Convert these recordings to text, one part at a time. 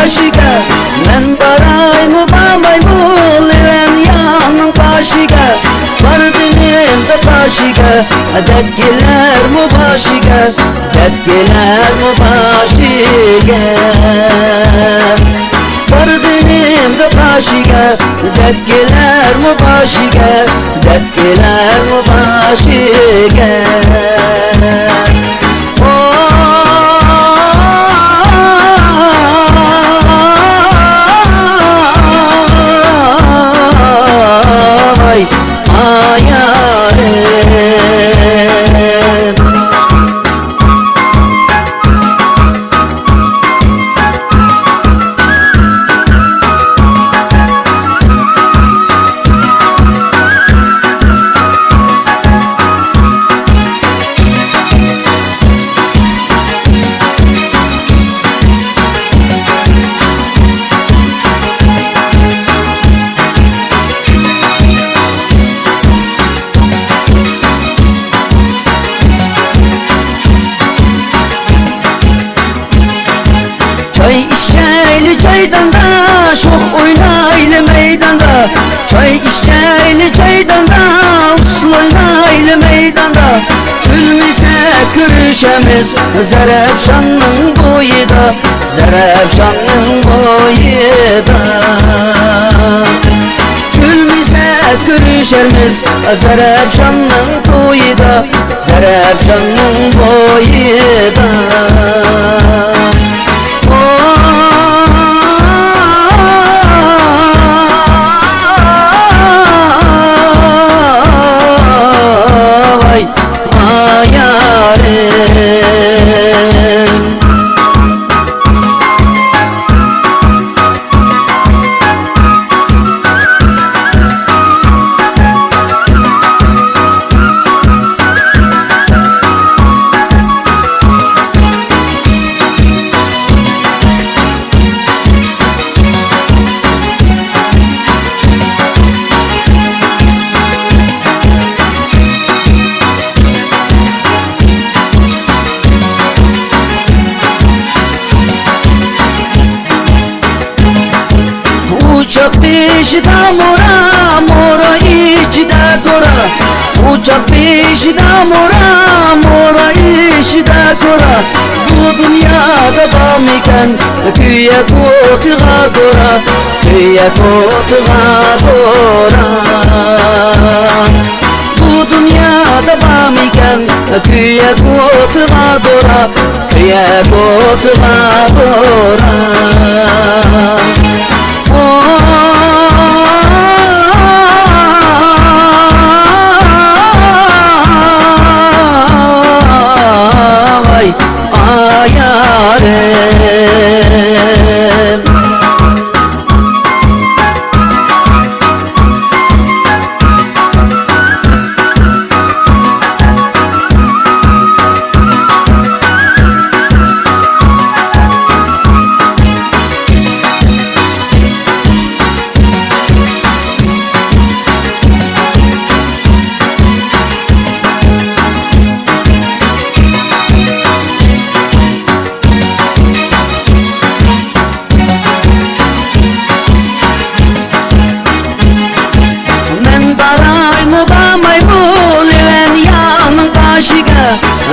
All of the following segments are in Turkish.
başıga men baraymu barmaymu leven yanın başıga Vardınım da başıga dert gelir mu başıga dert gelir mu başıga Vardınım da başıga dert gelir mu başıga dert gelir mu başıga Çay içkeyli çaydan da şox oynaylı meydanda Çay içkeyli çaydan da usul oynaylı meydanda Gülmese kürüşemiz Zərəfşanın boyida Zərəfşanın boyida Gülmese kürüşemiz Zərəfşanın boyida Zərəfşanın boyida Uçak peşida mora, mora içide kora Uçak peşida mora, mora içide kora Bu dünyada bamiken köye kotuğa dora Köye kotuğa dora Bu dünyada bamiken köye kotuğa dora Köye kotuğa dora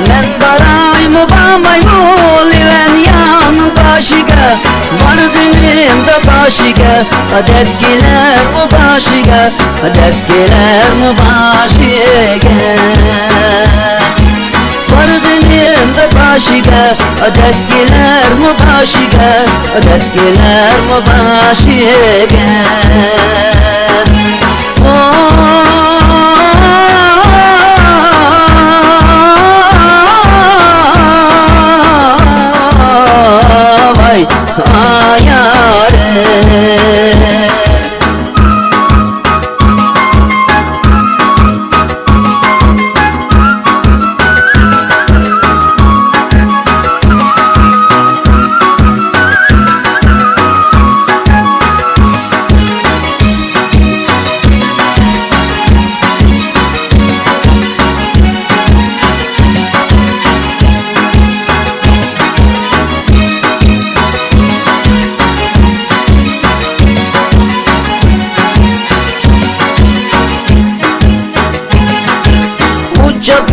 Men baraymu barmaymu leven yanın başıga Vardınım da başıga dert gelir mu başıga dert gelir mu başıga Vardınım da başıga dert gelir mu başıga dert gelir mu başıga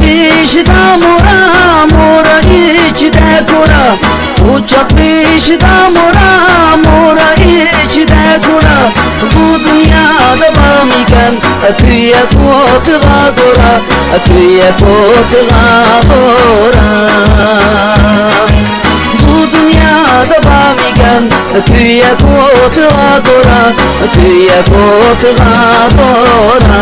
peşida mora mora içide kura. Uçak peşida mora mora içide kura. Bu dünyada bam iken tüye kotuğa dora, tüye kotuğa dora. Bu dünyada bam iken tüye kotuğa dora, tüye kotuğa dora.